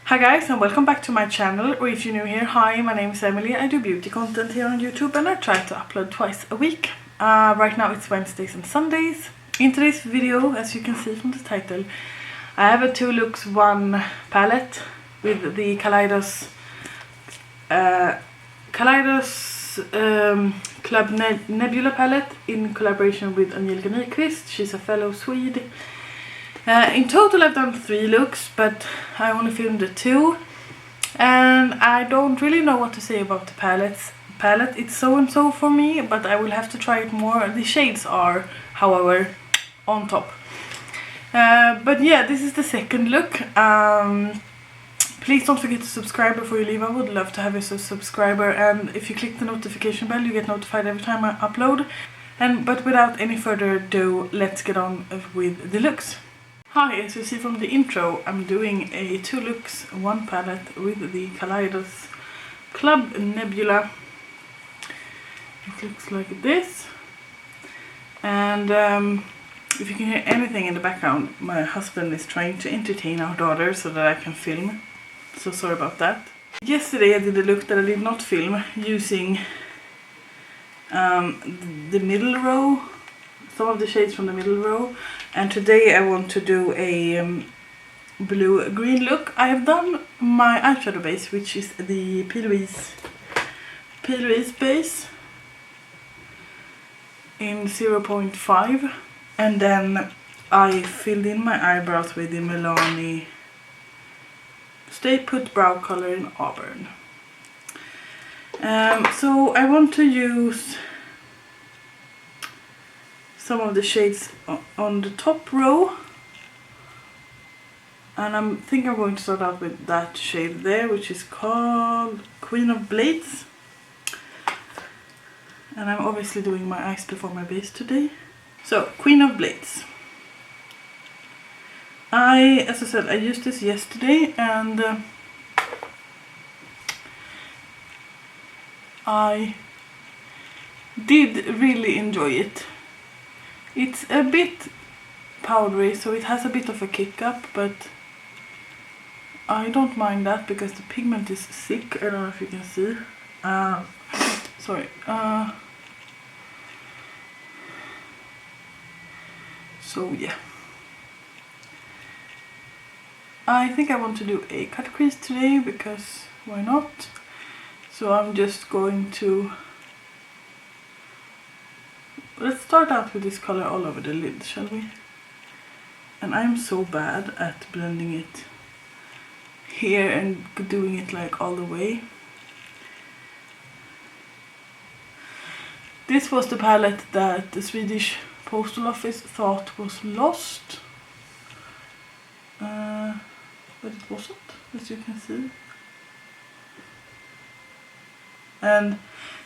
Hi guys, and welcome back to my channel, or if you're new here, hi, my name is Emily. I do beauty content here on YouTube and I try to upload twice a week. Right now it's Wednesdays and Sundays. In today's video, as you can see from the title, I have a 2 looks 1 palette with the Kaleidos Club Nebula palette in collaboration with Angelica Nyqvist. She's a fellow Swede. In total I've done 3 looks, but I only filmed 2, and I don't really know what to say about the palette. It's so and so for me, but I will have to try it more. The shades are, however, on top. But yeah, this is the second look. Please don't forget to subscribe before you leave. I would love to have you as a subscriber, and if you click the notification bell you get notified every time I upload. But without any further ado, let's get on with the looks. Hi, as you see from the intro, I'm doing a 2 looks 1 palette with the Kaleidos Club Nebula. It looks like this. And if you can hear anything in the background, my husband is trying to entertain our daughter so that I can film. So sorry about that. Yesterday I did a look that I did not film using the middle row. Some of the shades from the middle row, and today I want to do a blue-green look. I have done my eyeshadow base, which is the PLouise base in 0.5, and then I filled in my eyebrows with the Milani Stay Put brow color in Auburn. So I want to use some of the shades on the top row, and I think I'm going to start out with that shade there, which is called Queen of Blades. And I'm obviously doing my eyes before my base today. So, Queen of Blades. As I said, I used this yesterday, and I did really enjoy it. It's a bit powdery, so it has a bit of a kick up, but I don't mind that because the pigment is thick. I don't know if you can see. Sorry. So yeah. I think I want to do a cut crease today because why not? So I'm just going to... Let's start out with this color all over the lid, shall we? And I'm so bad at blending it here and doing it like all the way. This was the palette that the Swedish postal office thought was lost. But it wasn't, as you can see. And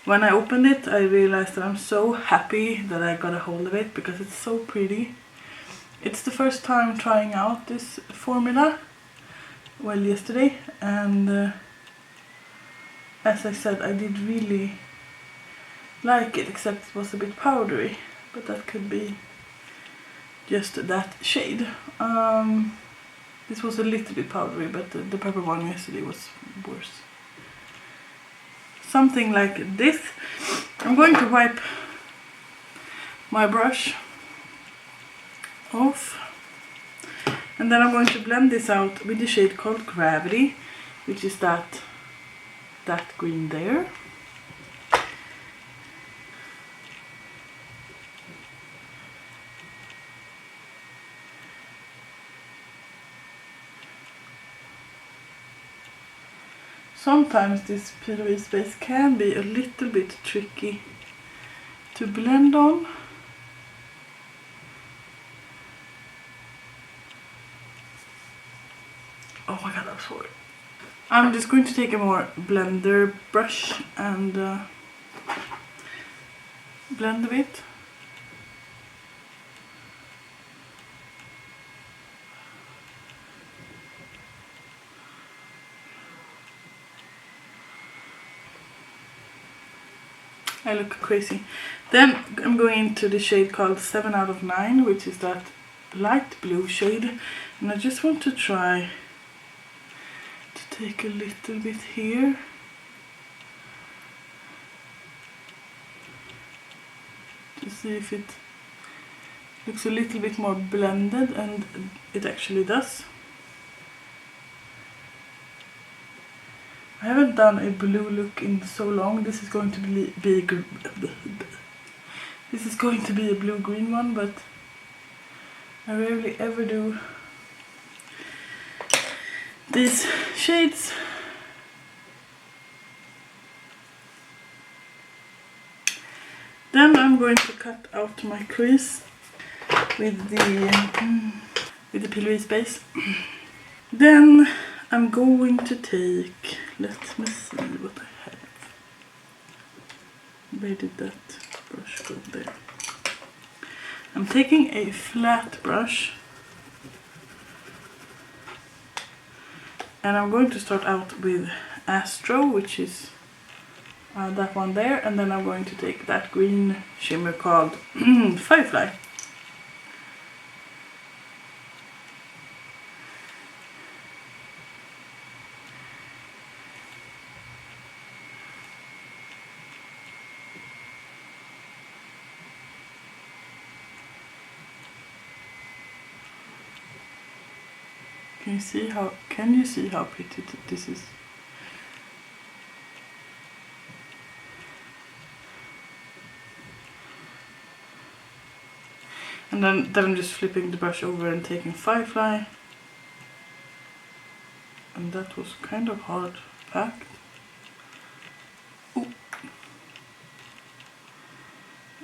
when I opened it, I realized that I'm so happy that I got a hold of it because it's so pretty. It's the first time trying out this formula, well, yesterday, and as I said, I did really like it, except it was a bit powdery, but that could be just that shade. This was a little bit powdery, but the purple one yesterday was worse. Something like this. I'm going to wipe my brush off, and then I'm going to blend this out with the shade called Gravity, which is that green there. Sometimes this PLouise base can be a little bit tricky to blend on. Oh my god, I'm sorry. I'm just going to take a more blender brush and blend a bit. I look crazy. Then I'm going into the shade called 7 out of 9, which is that light blue shade, and I just want to try take a little bit here. To see if it looks a little bit more blended, and it actually does. I haven't done a blue look in so long. This is going to be this is going to be a blue-green one, but I rarely ever do these shades. Then I'm going to cut out my crease with the PLouise base. Then I'm going to take, let me see what I have. Where did that brush go? There. I'm taking a flat brush and I'm going to start out with Astro, which is that one there, and then I'm going to take that green shimmer called Firefly. Can you see how pretty this is? And then I'm just flipping the brush over and taking Firefly. And that was kind of hard packed. Ooh.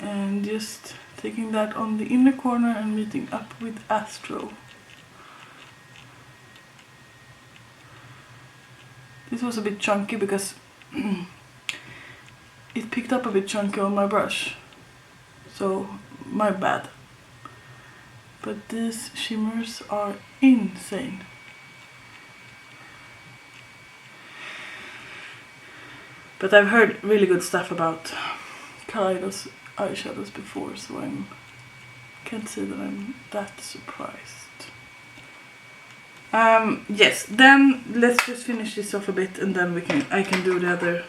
And just taking that on the inner corner and meeting up with Astro. This was a bit chunky because it picked up a bit chunky on my brush. So, my bad. But these shimmers are insane. But I've heard really good stuff about Kaleidos eyeshadows before, so I can't say that I'm that surprised. Yes, then let's just finish this off a bit and then I can do the other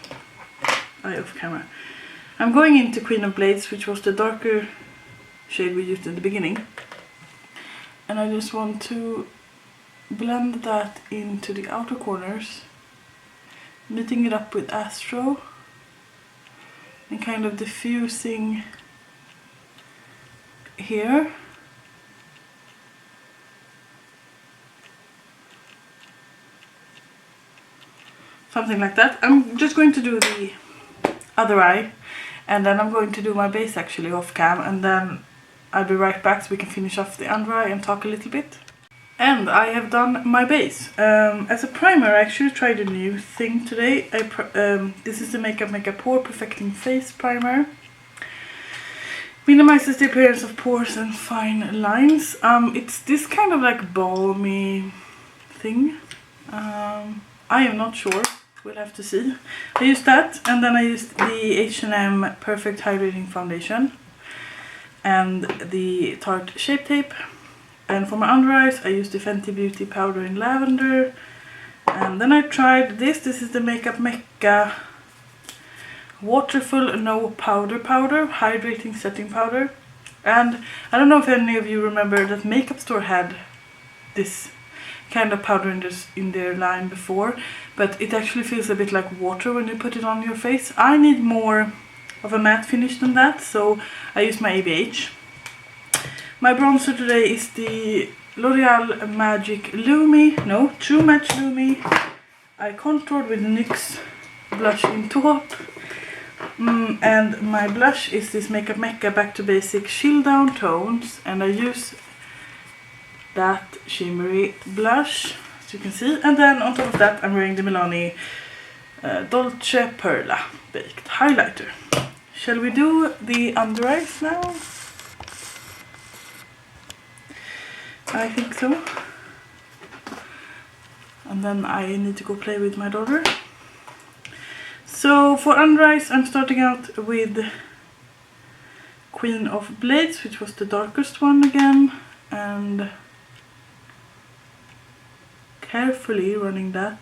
eye off camera. I'm going into Queen of Blades, which was the darker shade we used in the beginning. And I just want to blend that into the outer corners, meeting it up with Astro and kind of diffusing here. Something like that. I'm just going to do the other eye and then I'm going to do my base actually off cam, and then I'll be right back so we can finish off the under eye and talk a little bit. And I have done my base. As a primer, I actually tried a new thing today. This is the Makeupmekka Pore Perfecting Face Primer. Minimizes the appearance of pores and fine lines. It's this kind of like balmy thing. I am not sure. We'll have to see. I used that, and then I used the H&M Perfect Hydrating Foundation and the Tarte Shape Tape. And for my under eyes, I used the Fenty Beauty Powder in Lavender. And then I tried this. This is the Makeupmekka Waterful No Powder Hydrating Setting Powder. And I don't know if any of you remember that Makeup Store had this kind of powder in their line before, but it actually feels a bit like water when you put it on your face. I need more of a matte finish than that, so I use my ABH. My bronzer today is the Loreal True Match Lumi. I contoured with NYX blush in Taupe. And my blush is this Makeupmekka Back to Basic Chill Down Tones, and I use that shimmery blush, as you can see. And then on top of that I'm wearing the Milani Dolce Perla Baked Highlighter. Shall we do the under eyes now? I think so. And then I need to go play with my daughter. So for under eyes I'm starting out with Queen of Blades, which was the darkest one again, and carefully running that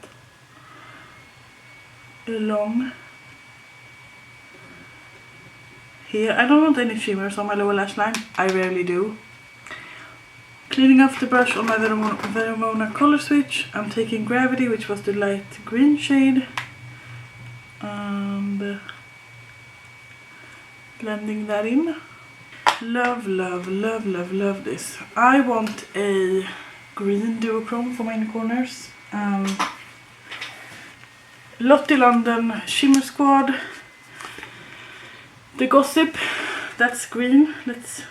along here. I don't want any shimmers on my lower lash line. I rarely do. Cleaning off the brush on my Verona color switch, I'm taking Gravity, which was the light green shade, and blending that in. Love, love, love, love, love this. I want a green duochrome for my inner corners. Lottie London Shimmer Squad. The Gossip, that's green. Let's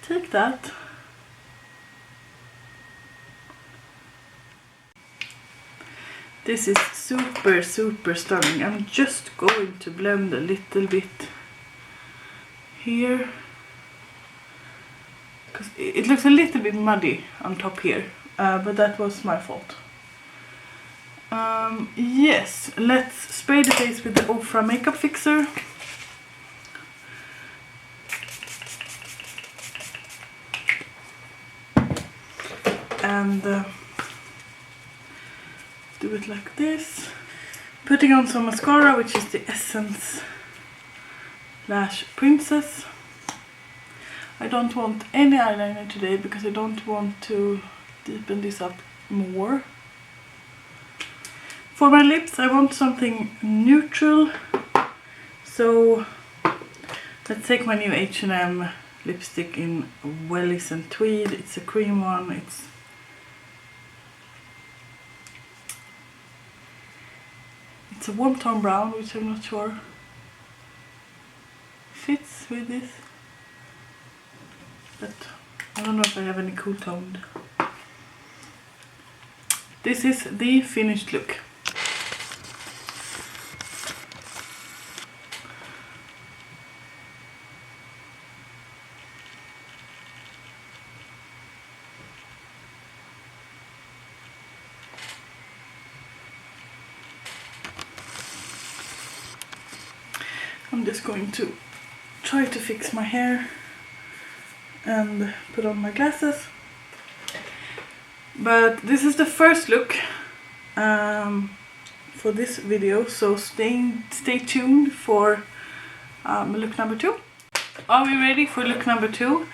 take that. This is super, super stunning. I'm just going to blend a little bit here, because it looks a little bit muddy on top here, but that was my fault. Yes, let's spray the face with the Ofra makeup fixer. And do it like this. Putting on some mascara, which is the Essence Lash Princess. I don't want any eyeliner today because I don't want to deepen this up more. For my lips, I want something neutral. So let's take my new H&M lipstick in Wellies and Tweed. It's a cream one. It's a warm tone brown, which I'm not sure fits with this. But I don't know if I have any cool toned. This is the finished look. I'm just going to try to fix my hair and put on my glasses. But this is the first look for this video, so stay tuned for look number 2. Are we ready for look number 2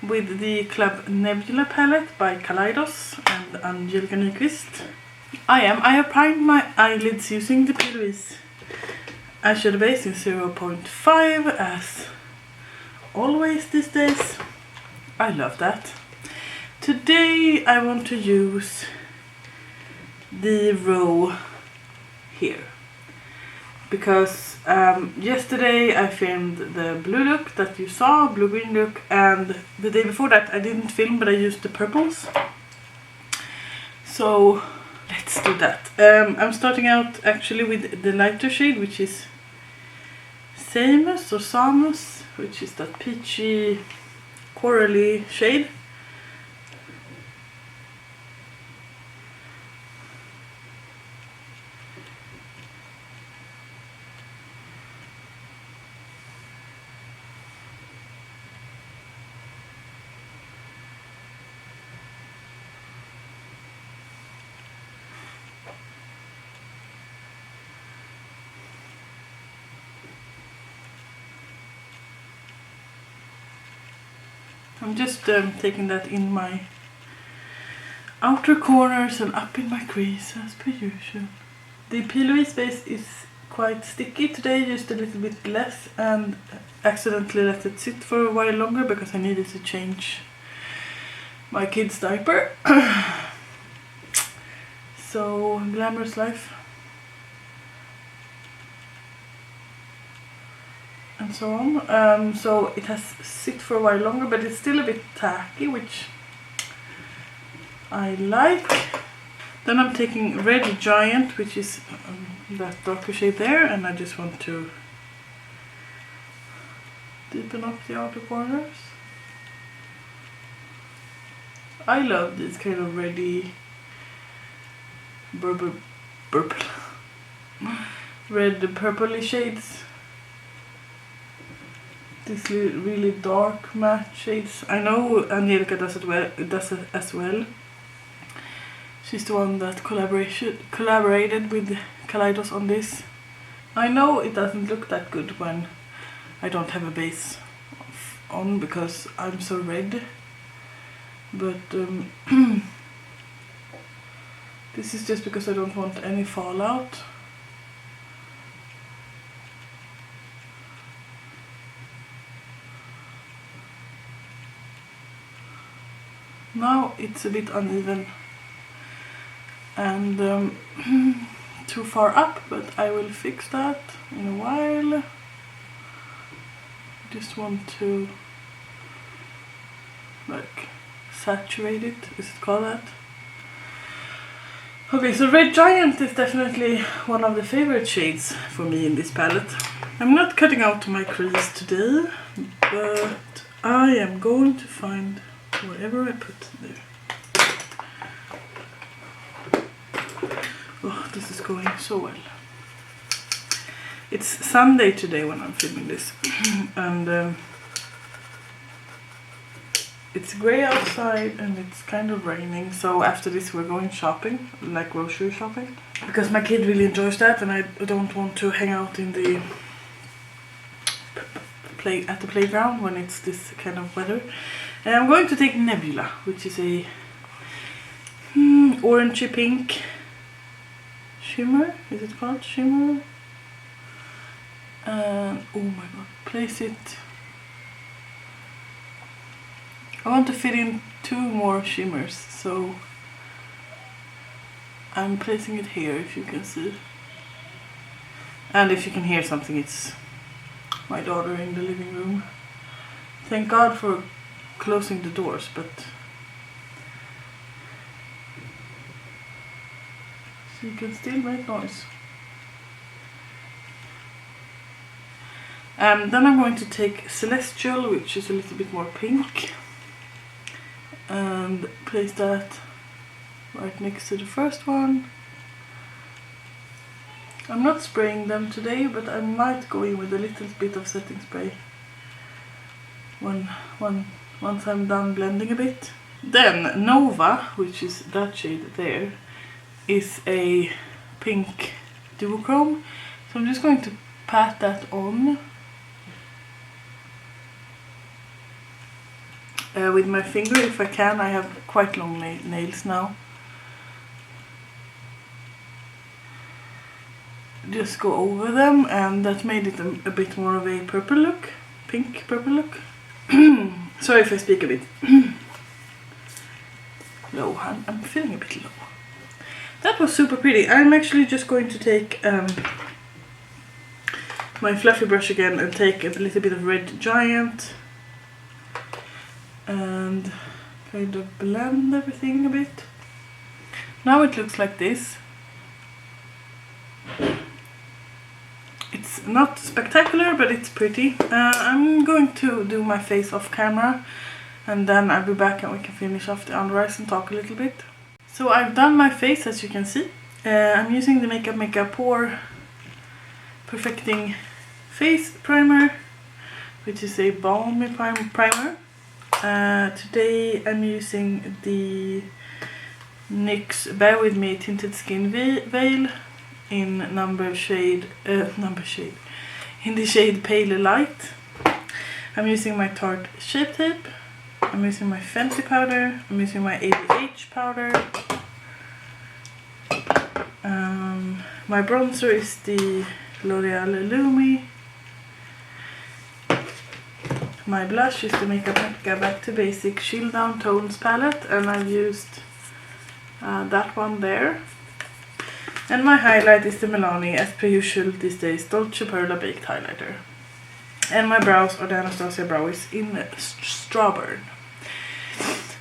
with the Club Nebula palette by Kaleidos and Angelica Nyqvist? I have primed my eyelids using the PLouise eyeshadow base in 0.5 as always these days. I love that. Today I want to use the row here because yesterday I filmed the blue look that you saw, blue-green look, and the day before that I didn't film but I used the purples. So let's do that. I'm starting out actually with the lighter shade, which is Samus or Samus, which is that peachy corally shade. I'm just taking that in my outer corners and up in my crease as per usual. The PLouise base is quite sticky today, just a little bit less, and accidentally let it sit for a while longer because I needed to change my kid's diaper. So glamorous life. And so on. So it has sit for a while longer, but it's still a bit tacky, which I like. Then I'm taking Red Giant, which is that darker shade there, and I just want to deepen up the outer corners. I love these kind of reddy red purpley shades. These really dark matte shades. I know Angelica does it as well. She's the one that collaborated with Kaleidos on this. I know it doesn't look that good when I don't have a base on because I'm so red, but this is just because I don't want any fallout. Now it's a bit uneven and too far up, but I will fix that in a while. Just want to like saturate it, is it called that? Okay, so Red Giant is definitely one of the favorite shades for me in this palette. I'm not cutting out my crease today, but I am going to find whatever I put there. Oh, this is going so well. It's Sunday today when I'm filming this, and it's grey outside and it's kind of raining, so after this we're going shopping, like grocery shopping, because my kid really enjoys that and I don't want to hang out in the at the playground when it's this kind of weather. And I'm going to take Nebula, which is a orangey pink shimmer. Is it called shimmer? And oh my god, place it. I want to fit in 2 more shimmers, so I'm placing it here, if you can see. And if you can hear something, it's my daughter in the living room. Thank God for closing the doors, but she can still make noise. Then I'm going to take Celestial, which is a little bit more pink, and place that right next to the first one. I'm not spraying them today, but I might go in with a little bit of setting spray once I'm done blending a bit. Then Nova, which is that shade there, is a pink duochrome, so I'm just going to pat that on with my finger if I can. I have quite long nails now. Just go over them, and that made it a bit more of a purple look, pink purple look. Sorry if I speak a bit low, I'm feeling a bit low. That was super pretty. I'm actually just going to take my fluffy brush again and take a little bit of Red Giant and kind of blend everything a bit. Now it looks like this. It's not spectacular, but it's pretty. I'm going to do my face off camera, and then I'll be back and we can finish off the under eyes and talk a little bit. So I've done my face, as you can see. I'm using the Makeupmekka Pore Perfecting Face Primer, which is a balmy primer. Today I'm using the NYX Bare With Me Tinted Skin Veil in in the shade Pale Light. I'm using my Tarte Shape Tape. I'm using my Fenty powder. I'm using my ABH powder. My bronzer is the Loreal Lumi. My blush is the Makeupmekka Back to Basic Chill Down Tones palette, and I've used that one there. And my highlight is the Milani, as per usual these days, Dolce Perla Baked Highlighter. And my brows are the Anastasia brows in Strawberry.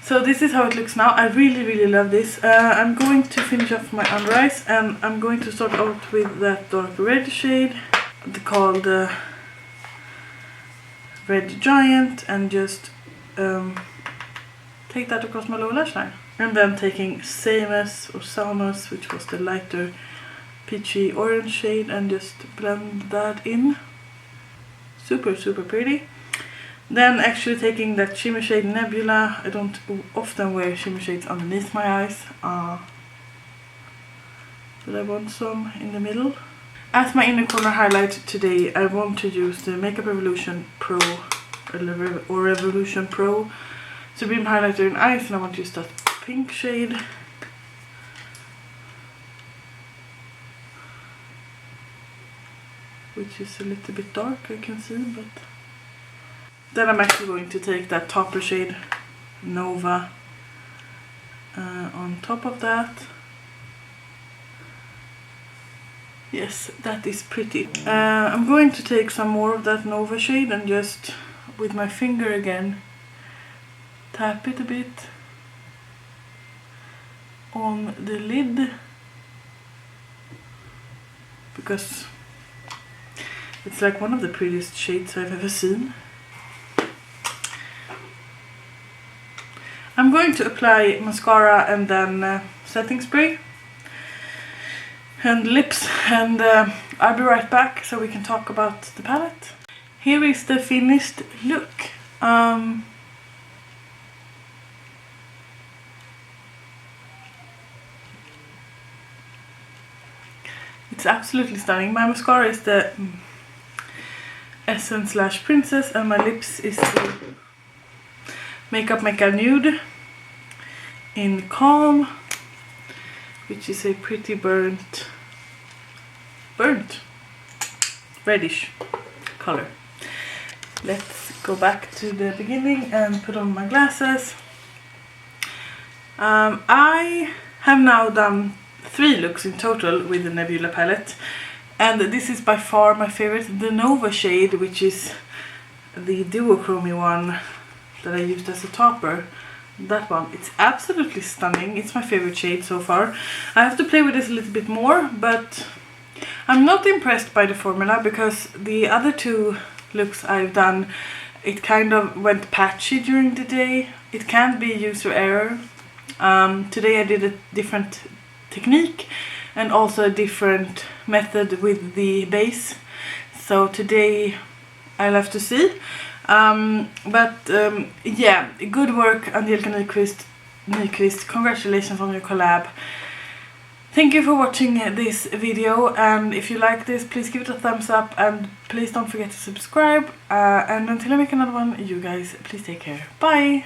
So this is how it looks now. I really love this. I'm going to finish off my under eyes, and I'm going to start out with that dark red shade called Red Giant, and just take that across my lower lash line. And then taking Samus, which was the lighter peachy orange shade, and just blend that in. Super pretty. Then actually taking that shimmer shade Nebula. I don't often wear shimmer shades underneath my eyes. but I want some in the middle. As my inner corner highlight today, I want to use the Makeup Revolution Pro or Revolution Pro Supreme Highlighter in Ice, and I want to use that pink shade. Which is a little bit dark, I can see, but then I'm actually going to take that Taupe shade, Nova, on top of that. Yes, that is pretty. I'm going to take some more of that Nova shade and just, with my finger again, tap it a bit on the lid, because it's like one of the prettiest shades I've ever seen. I'm going to apply mascara and then setting spray and lips, and I'll be right back so we can talk about the palette. Here is the finished look. It's absolutely stunning. My mascara is the Essence/Princess, and my lips is the Makeupmekka Nude in Calm, which is a pretty burnt reddish color. Let's go back to the beginning and put on my glasses. I have now done 3 looks in total with the Nebula palette, and this is by far my favorite, the Nova shade, which is the duochrome one that I used as a topper. That one, it's absolutely stunning. It's my favorite shade so far. I have to play with this a little bit more, but I'm not impressed by the formula, because the other 2 looks I've done, it kind of went patchy during the day. It can be user error. Today I did a different technique and also a different method with the base, so today I'll have to see. Yeah, good work, Angelica Nyqvist. Congratulations on your collab. Thank you for watching this video, and if you like this, please give it a thumbs up, and please don't forget to subscribe, and until I make another one, you guys, please take care. Bye!